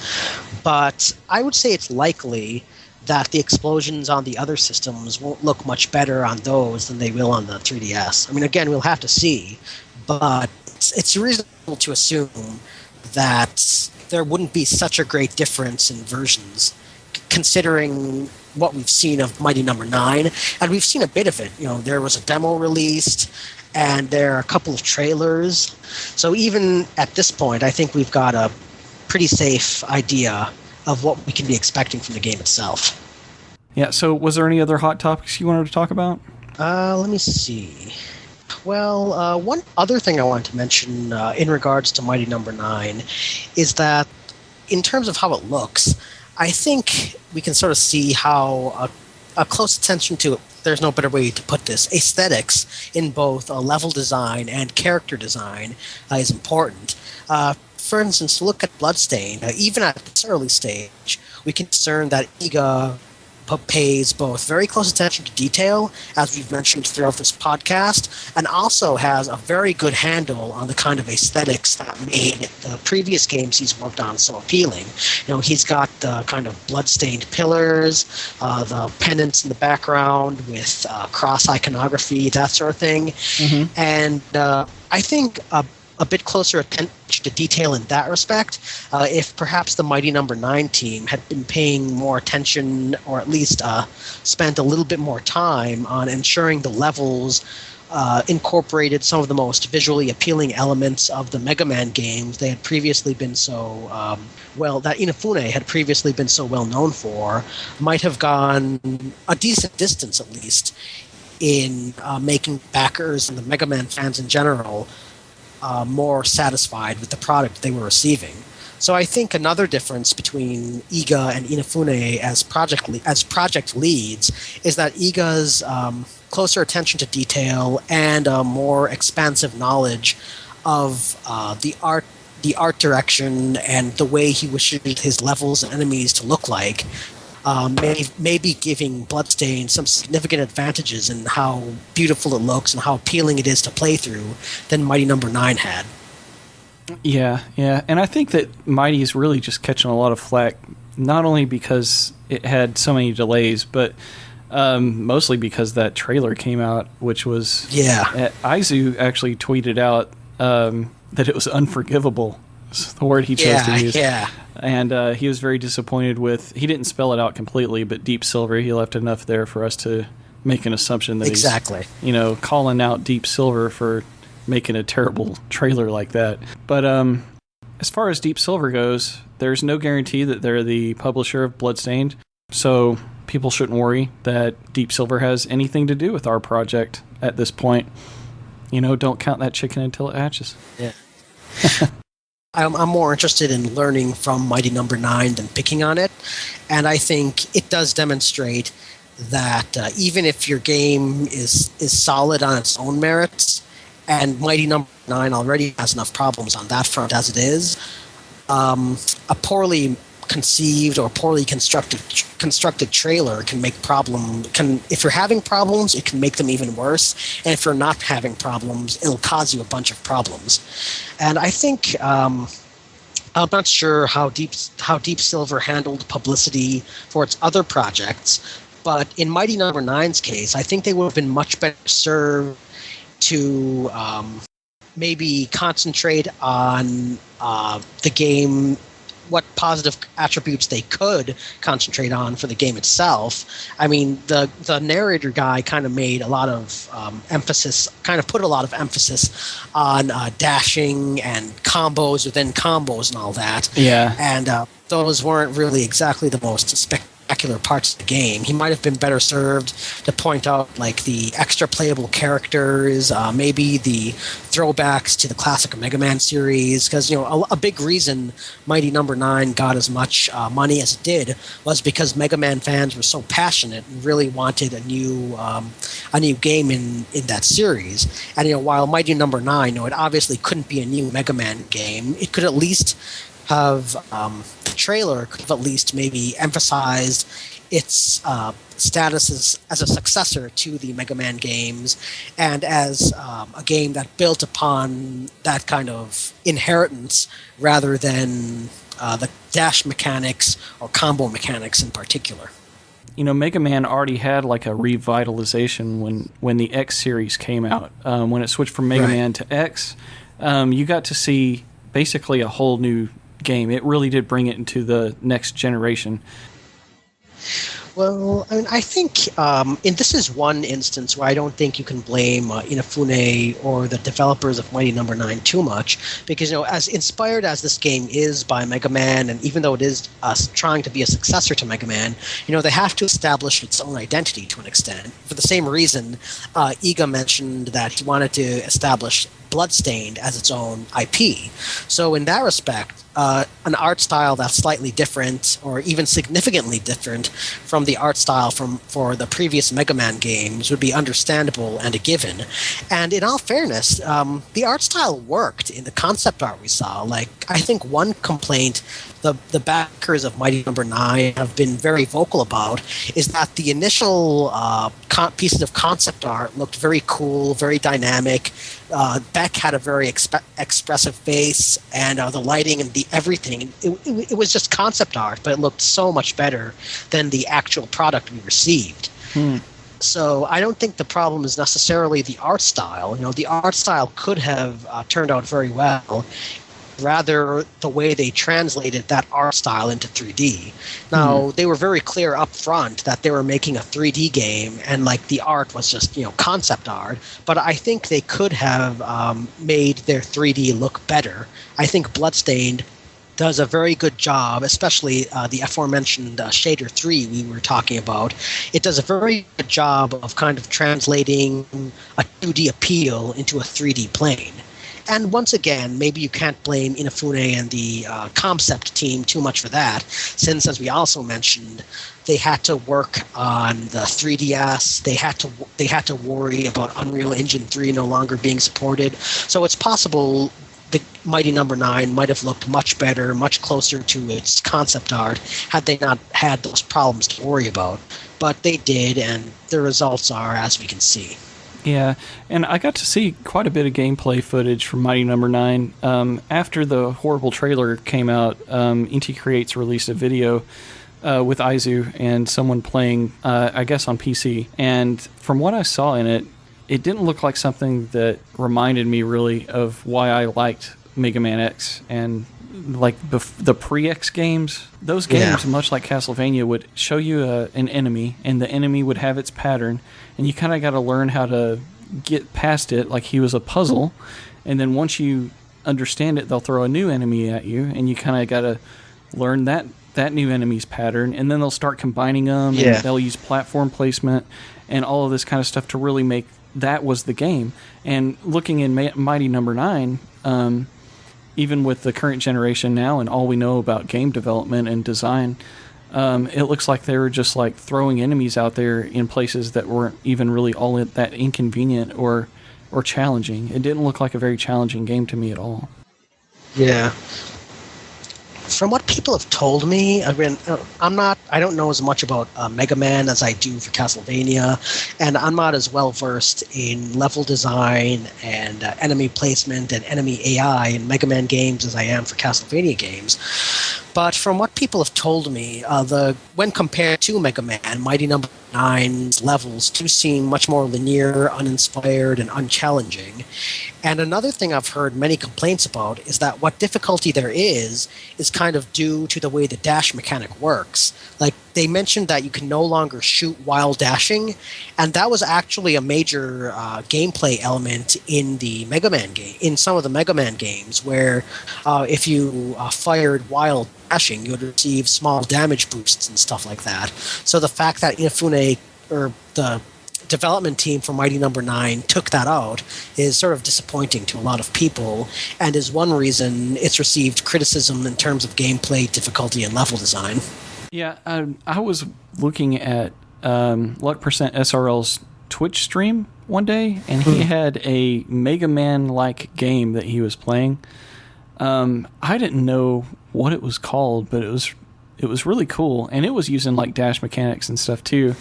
But I would say it's likely that the explosions on the other systems won't look much better on those than they will on the 3DS. I mean, again, we'll have to see, but it's reasonable to assume that there wouldn't be such a great difference in versions, considering what we've seen of Mighty Number 9, and we've seen a bit of it. You know, there was a demo released, and there are a couple of trailers. So even at this point, I think we've got a pretty safe idea of what we can be expecting from the game itself. Yeah, so was there any other hot topics you wanted to talk about? Let me see. Well, one other thing I wanted to mention in regards to Mighty Number 9 is that in terms of how it looks, I think we can sort of see how a close attention to, there's no better way to put this, aesthetics in both level design and character design is important. For instance, look at Bloodstained. Even at this early stage, we can discern that IGA pays both very close attention to detail, as we've mentioned throughout this podcast, and also has a very good handle on the kind of aesthetics that made the previous games he's worked on so appealing. You know, he's got the kind of blood-stained pillars, the pennants in the background with cross iconography, that sort of thing. Mm-hmm. And I think a bit closer attention to detail in that respect, if perhaps the Mighty Number 9 team had been paying more attention, or at least spent a little bit more time on ensuring the levels incorporated some of the most visually appealing elements of the Mega Man games they had previously been so that Inafune had previously been so well known for, might have gone a decent distance at least in making backers and the Mega Man fans in general more satisfied with the product they were receiving. So I think another difference between IGA and Inafune as project leads is that IGA's closer attention to detail and a more expansive knowledge of the art direction and the way he wishes his levels and enemies to look like may be giving Bloodstained some significant advantages in how beautiful it looks and how appealing it is to play through than Mighty Number 9 had. Yeah. And I think that Mighty is really just catching a lot of flack, not only because it had so many delays, but mostly because that trailer came out, which was... Yeah. Aizu actually tweeted out that it was unforgivable. Is the word he chose to use. Yeah. And he was very disappointed with... He didn't spell it out completely, but Deep Silver, he left enough there for us to make an assumption that he's, calling out Deep Silver for making a terrible trailer like that. But as far as Deep Silver goes, there's no guarantee that they're the publisher of Bloodstained, so people shouldn't worry that Deep Silver has anything to do with our project at this point. You know, don't count that chicken until it hatches. Yeah. I'm more interested in learning from Mighty Number 9 than picking on it, and I think it does demonstrate that even if your game is solid on its own merits, and Mighty Number 9 already has enough problems on that front as it is, a poorly conceived or poorly constructed trailer can make if you're having problems, it can make them even worse, and if you're not having problems, it'll cause you a bunch of problems. And I think I'm not sure how Deep Silver handled publicity for its other projects, but in Mighty Number Nine's case, I think they would have been much better served to maybe concentrate on the game, what positive attributes they could concentrate on for the game itself. I mean, the narrator guy kind of made a lot of put a lot of emphasis on dashing and combos within combos and all that. Yeah. And those weren't really exactly the most spectacular parts of the game. He might have been better served to point out like the extra playable characters, maybe the throwbacks to the classic Mega Man series, because a big reason Mighty Number 9 got as much money as it did was because Mega Man fans were so passionate and really wanted a new game in that series. And while Mighty Number 9, it obviously couldn't be a new Mega Man game, it could at least have the trailer could have at least maybe emphasized its status as a successor to the Mega Man games, and as a game that built upon that kind of inheritance rather than the dash mechanics or combo mechanics in particular. Mega Man already had like a revitalization when the X series came out. When it switched from Mega Man to X, you got to see basically a whole new game. It really did bring it into the next generation. Well, I mean, I think and this is one instance where I don't think you can blame Inafune or the developers of Mighty Number 9 too much, because as inspired as this game is by Mega Man, and even though it is trying to be a successor to Mega Man, they have to establish its own identity to an extent. For the same reason, Iga mentioned that he wanted to establish Bloodstained as its own IP. So in that respect, an art style that's slightly different or even significantly different from the art style for the previous Mega Man games would be understandable and a given. And in all fairness, the art style worked in the concept art we saw. Like, I think one complaint the backers of Mighty Number 9 have been very vocal about is that the initial pieces of concept art looked very cool, very dynamic. Beck had a very expressive face, and the lighting and the everything. It was just concept art, but it looked so much better than the actual product we received. So I don't think the problem is necessarily the art style. The art style could have turned out very well. Rather, the way they translated that art style into 3D. Now, they were very clear up front that they were making a 3D game, and the art was just concept art. But I think they could have made their 3D look better. I think Bloodstained does a very good job, especially the aforementioned Shader 3 we were talking about. It does a very good job of kind of translating a 2D appeal into a 3D plane. And once again, maybe you can't blame Inafune and the concept team too much for that, since, as we also mentioned, they had to work on the 3DS. They had to worry about Unreal Engine 3 no longer being supported. So it's possible the Mighty Number 9 might have looked much better, much closer to its concept art, had they not had those problems to worry about. But they did, and the results are as we can see. Yeah, and I got to see quite a bit of gameplay footage from Mighty Number 9. After the horrible trailer came out, Inti Creates released a video with Aizu and someone playing, I guess, on PC. And from what I saw in it, it didn't look like something that reminded me really of why I liked Mega Man X and the pre-X games. Those games, much like Castlevania, would show you an enemy, and the enemy would have its pattern, and you kind of got to learn how to get past it like he was a puzzle. And then once you understand it, they'll throw a new enemy at you, and you kind of got to learn that new enemy's pattern, and then they'll start combining them, and they'll use platform placement and all of this kind of stuff to really make that was the game. And looking in Mighty Number 9, even with the current generation now and all we know about game development and design, it looks like they were just throwing enemies out there in places that weren't even really all that inconvenient or challenging. It didn't look like a very challenging game to me at all. Yeah. From what people have told me, I mean, I don't know as much about Mega Man as I do for Castlevania, and I'm not as well versed in level design and enemy placement and enemy AI in Mega Man games as I am for Castlevania games. But from what people have told me, when compared to Mega Man, Mighty Number 9's levels do seem much more linear, uninspired, and unchallenging. And another thing I've heard many complaints about is that what difficulty there is kind of due to the way the dash mechanic works. Like, they mentioned that you can no longer shoot while dashing, and that was actually a major gameplay element in the Mega Man game, in some of the Mega Man games, where if you fired while dashing, you would receive small damage boosts and stuff like that. So the fact that Inafune, or the development team for Mighty Number 9, took that out is sort of disappointing to a lot of people, and is one reason it's received criticism in terms of gameplay, difficulty, and level design. Yeah, I was looking at Luck Percent SRL's Twitch stream one day, and he had a Mega Man-like game that he was playing. I didn't know what it was called, but it was really cool, and it was using like dash mechanics and stuff too.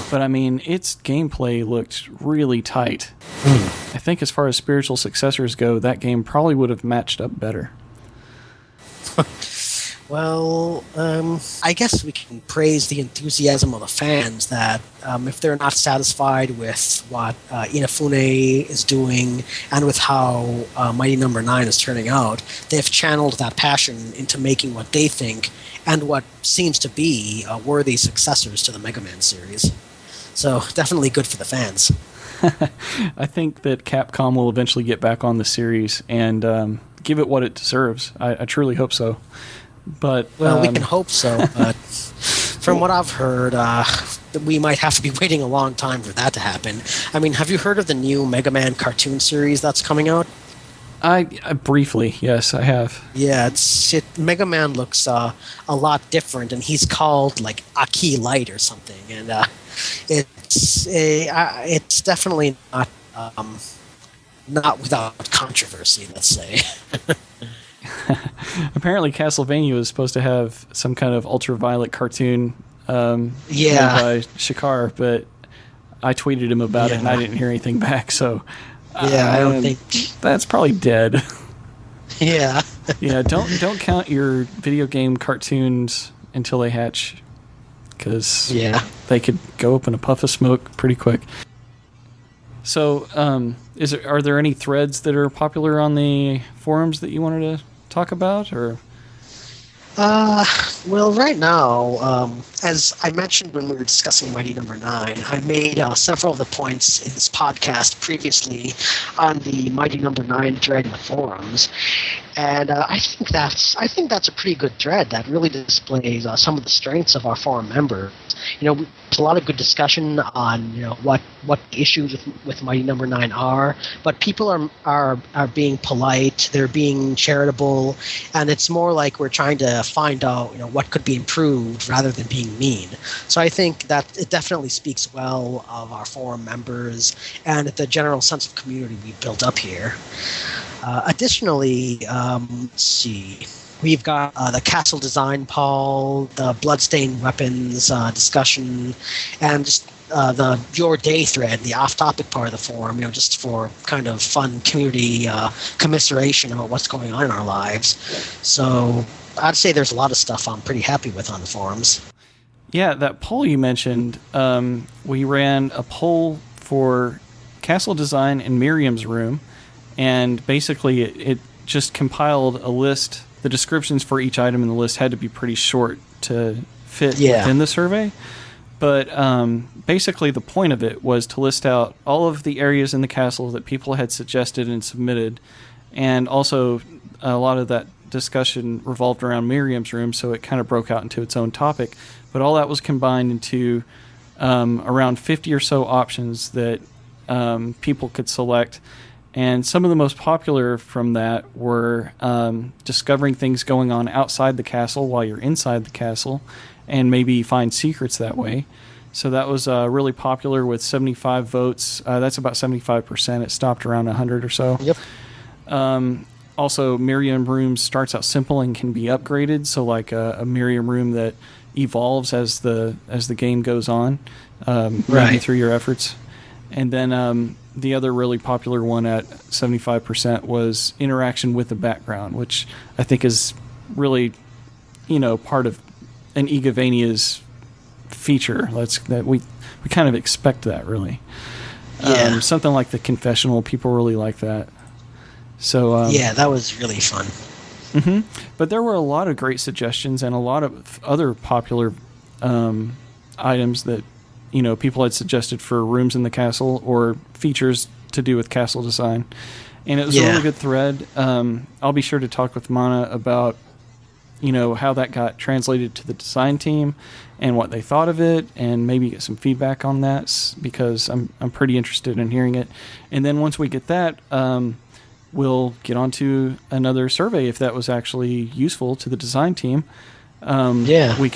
But I mean, its gameplay looked really tight. I think as far as spiritual successors go, that game probably would have matched up better. Well, I guess we can praise the enthusiasm of the fans that if they're not satisfied with what Inafune is doing and with how Mighty Number 9 is turning out, they've channeled that passion into making what they think and what seems to be worthy successors to the Mega Man series. So definitely good for the fans. I think that Capcom will eventually get back on the series and give it what it deserves. I truly hope so. But well, we can hope so. But from what I've heard, we might have to be waiting a long time for that to happen. I mean, have you heard of the new Mega Man cartoon series that's coming out? I briefly, yes, I have. Yeah, Mega Man looks a lot different, and he's called like Aki Light or something, and it's definitely not without controversy, let's say. Apparently, Castlevania was supposed to have some kind of ultraviolet cartoon made by Shikar, but I tweeted him about it, and I didn't hear anything back, so I don't think that's probably dead. Yeah. Yeah, don't count your video game cartoons until they hatch, because they could go up in a puff of smoke pretty quick. So, are there any threads that are popular on the forums that you wanted to talk about, or? Well, right now, as I mentioned when we were discussing Mighty Number 9, I made several of the points in this podcast previously on the Mighty Number 9 thread in the forums, and I think that's a pretty good thread that really displays some of the strengths of our forum members. There's a lot of good discussion on what the issues with Mighty Number 9 are, but people are being polite, they're being charitable, and it's more like we're trying to find out what could be improved rather than being mean. So I think that it definitely speaks well of our forum members and the general sense of community we've built up here. Additionally, let's see. We've got the castle design poll, the Bloodstained weapons discussion, and just the Your Day thread, the off-topic part of the forum, just for kind of fun community commiseration about what's going on in our lives. So I'd say there's a lot of stuff I'm pretty happy with on the forums. Yeah, that poll you mentioned, we ran a poll for castle design in Miriam's room, and basically it just compiled a list. The descriptions for each item in the list had to be pretty short to fit within the survey. But basically the point of it was to list out all of the areas in the castle that people had suggested and submitted. And also a lot of that discussion revolved around Miriam's room, so it kind of broke out into its own topic. But all that was combined into around 50 or so options that people could select. And some of the most popular from that were discovering things going on outside the castle while you're inside the castle, and maybe find secrets that way. So that was really popular with 75 votes. That's about 75%. It stopped around 100 or so. Yep. Also, Miriam Room starts out simple and can be upgraded. So, like a Miriam Room that evolves as the game goes on, maybe through your efforts. And then the other really popular one at 75% was interaction with the background, which I think is really, part of an Igavania's feature. That we kind of expect that, really. Yeah. Something like the confessional, people really like that. So yeah, that was really fun. Mm-hmm. But there were a lot of great suggestions and a lot of other popular items that people had suggested for rooms in the castle or features to do with castle design, and it was a really good thread. I'll be sure to talk with Mana about how that got translated to the design team and what they thought of it, and maybe get some feedback on that, because I'm pretty interested in hearing it. And then once we get that, we'll get on to another survey if that was actually useful to the design team. We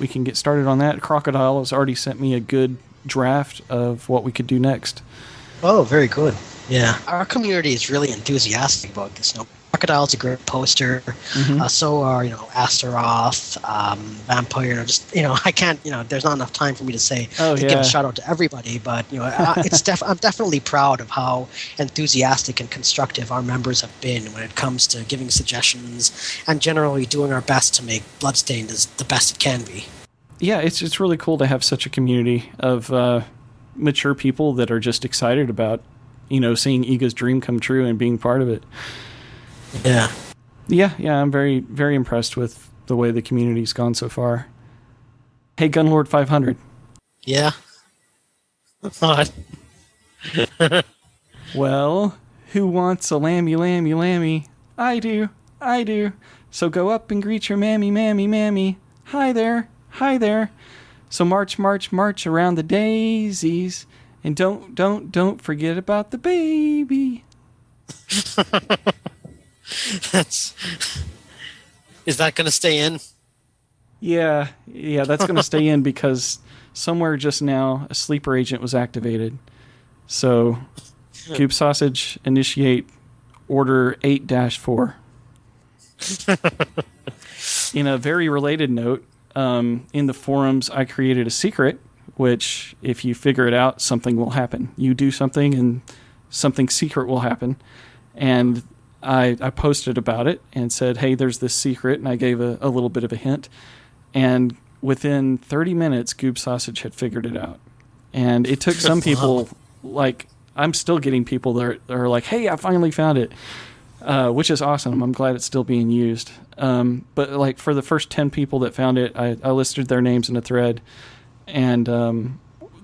can get started on that. Crocodile has already sent me a good draft of what we could do next. Oh, very good. Yeah, our community is really enthusiastic about this. Crocodile's a great poster. Mm-hmm. So are Astaroth, Vampire. I can't. There's not enough time for me to give a shout out to everybody. But I'm definitely proud of how enthusiastic and constructive our members have been when it comes to giving suggestions and generally doing our best to make Bloodstained as the best it can be. Yeah, it's really cool to have such a community of mature people that are just excited about seeing Iga's dream come true and being part of it. Yeah, I'm very, very impressed with the way the community's gone so far. Hey, Gunlord500. Yeah? What? Well, who wants a lammy? I do. So go up and greet your mammy. Hi there. So march around the daisies, and don't forget about the baby. Is that going to stay in? Yeah, that's going to stay in because somewhere just now a sleeper agent was activated. So, Goop Sausage, initiate Order 8-4. In a very related note, in the forums, I created a secret, which if you figure it out, something will happen. You do something and something secret will happen. And I posted about it and said, hey, there's this secret, and I gave a little bit of a hint. And within 30 minutes, Goop Sausage had figured it out. And it took some people, I'm still getting people that are like, hey, I finally found it, which is awesome. I'm glad it's still being used. But for the first 10 people that found it, I listed their names in a thread. And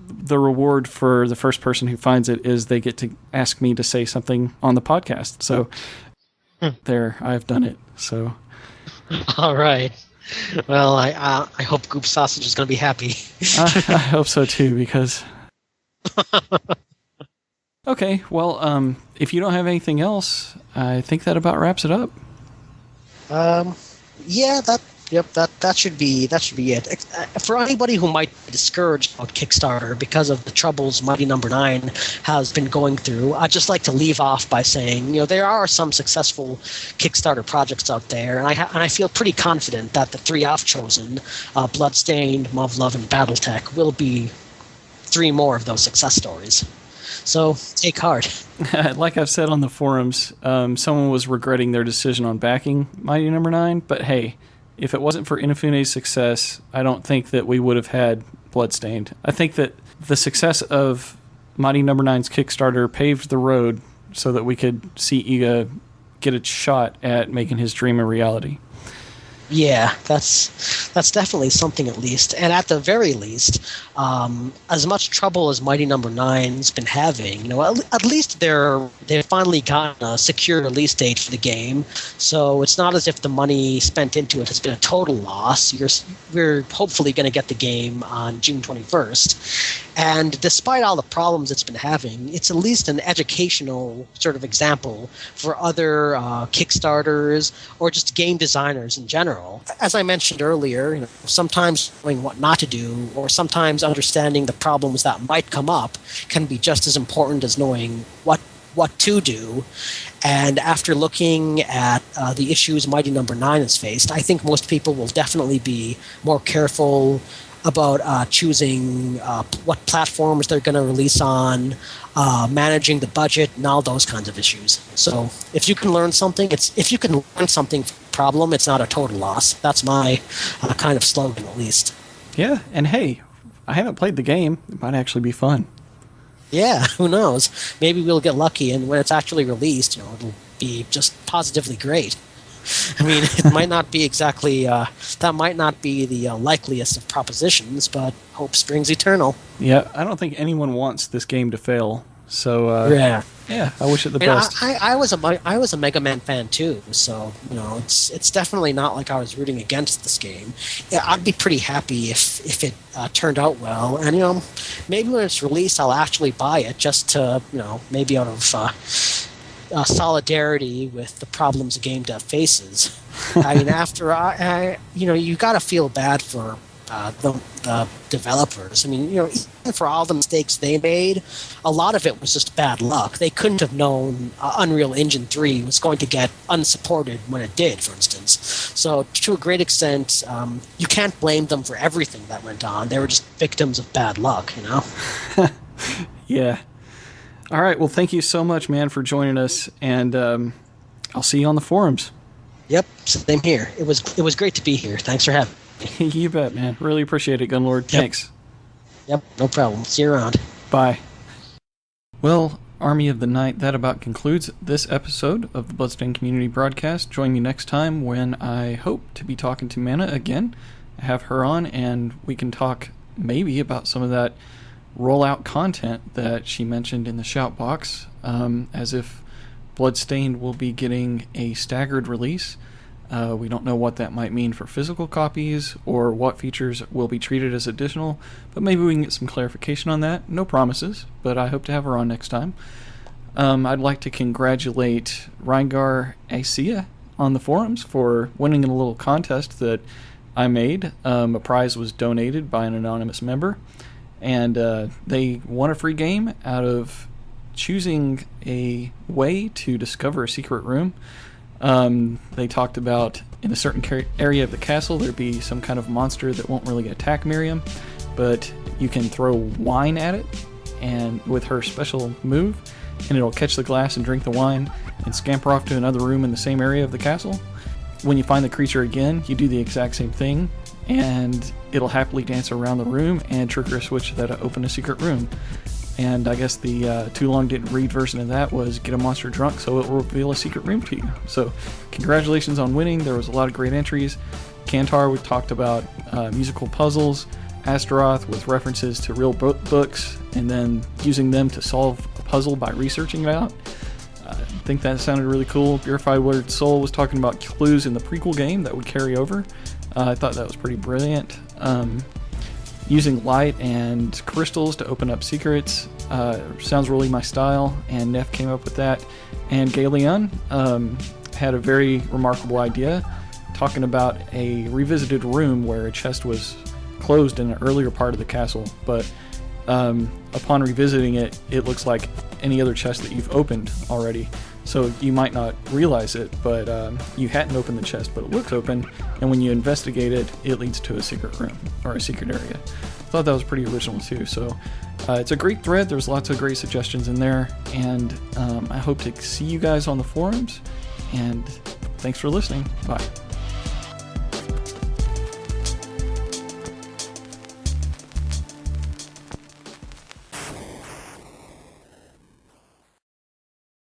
the reward for the first person who finds it is they get to ask me to say something on the podcast. So there, I've done it. So, all right. Well, I hope Goop Sausage is going to be happy. I hope so too, because. Okay, well, if you don't have anything else, I think that about wraps it up. Yeah, that should be it. For anybody who might be discouraged about Kickstarter because of the troubles Mighty Number 9 has been going through, I'd just like to leave off by saying, there are some successful Kickstarter projects out there, and I feel pretty confident that the three I've chosen, Bloodstained, Muv-Luv, and BattleTech, will be three more of those success stories. So take heart. Like I've said on the forums, someone was regretting their decision on backing Mighty Number 9, but hey, if it wasn't for Inafune's success, I don't think that we would have had Bloodstained. I think that the success of Mighty Number 9's Kickstarter paved the road so that we could see Iga get a shot at making his dream a reality. Yeah, that's definitely something at least. And at the very least, as much trouble as Mighty Number 9's been having, at least they've finally gotten a secure release date for the game. So it's not as if the money spent into it has been a total loss. We're hopefully going to get the game on June 21st. And despite all the problems it's been having, it's at least an educational sort of example for other Kickstarters or just game designers in general. As I mentioned earlier, sometimes knowing what not to do or sometimes understanding the problems that might come up can be just as important as knowing what to do. And after looking at the issues Mighty Number 9 has faced, I think most people will definitely be more careful about choosing what platforms they're going to release on, managing the budget, and all those kinds of issues. So if you can learn something, problem, it's not a total loss. That's my kind of slogan, at least. Yeah, and hey, I haven't played the game. It might actually be fun. Yeah, who knows? Maybe we'll get lucky, and when it's actually released, it'll be just positively great. I mean, it might not be exactly, that might not be the likeliest of propositions, but hope springs eternal. Yeah, I don't think anyone wants this game to fail. So, yeah, I wish it the best. I was a Mega Man fan too, so, it's definitely not like I was rooting against this game. Yeah, I'd be pretty happy if it turned out well, and, maybe when it's released, I'll actually buy it just to, maybe out of solidarity with the problems a game dev faces. I mean, after you got to feel bad for the developers. I mean, even for all the mistakes they made, a lot of it was just bad luck. They couldn't have known Unreal Engine 3 was going to get unsupported when it did, for instance. So to a great extent, you can't blame them for everything that went on. They were just victims of bad luck, Yeah. All right. Well, thank you so much, man, for joining us, and I'll see you on the forums. Yep, same here. It was great to be here. Thanks for having me. You bet, man. Really appreciate it, Gunlord. Yep. Thanks. Yep, no problem. See you around. Bye. Well, Army of the Night, that about concludes this episode of the Bloodstained Community Broadcast. Join me next time when I hope to be talking to Mana again. I have her on, and we can talk maybe about some of that rollout content that she mentioned in the shout box, as if Bloodstained will be getting a staggered release. We don't know what that might mean for physical copies or what features will be treated as additional, but maybe we can get some clarification on that. No promises, but I hope to have her on next time. I'd like to congratulate Reingar Acia on the forums for winning in a little contest that I made. A prize was donated by an anonymous member, and they won a free game out of choosing a way to discover a secret room. They talked about in a certain area of the castle there'd be some kind of monster that won't really attack Miriam, but you can throw wine at it and with her special move, and it'll catch the glass and drink the wine and scamper off to another room in the same area of the castle. When you find the creature again, you do the exact same thing, and it'll happily dance around the room and trigger a switch that'll open a secret room. And I guess the too long didn't read version of that was get a monster drunk so it will reveal a secret room to you. So congratulations on winning. There was a lot of great entries. Kantar, we talked about musical puzzles, Astaroth with references to real books, and then using them to solve a puzzle by researching it out. I think that sounded really cool. Purified Word Soul was talking about clues in the prequel game that would carry over. I thought that was pretty brilliant. Using light and crystals to open up secrets sounds really my style, and Neff came up with that. And Galeon had a very remarkable idea, talking about a revisited room where a chest was closed in an earlier part of the castle, but upon revisiting it, it looks like any other chest that you've opened already. So you might not realize it, but you hadn't opened the chest, but it looks open, and when you investigate it, it leads to a secret room, or a secret area. I thought that was pretty original too, so it's a great thread. There's lots of great suggestions in there, and I hope to see you guys on the forums, and thanks for listening. Bye.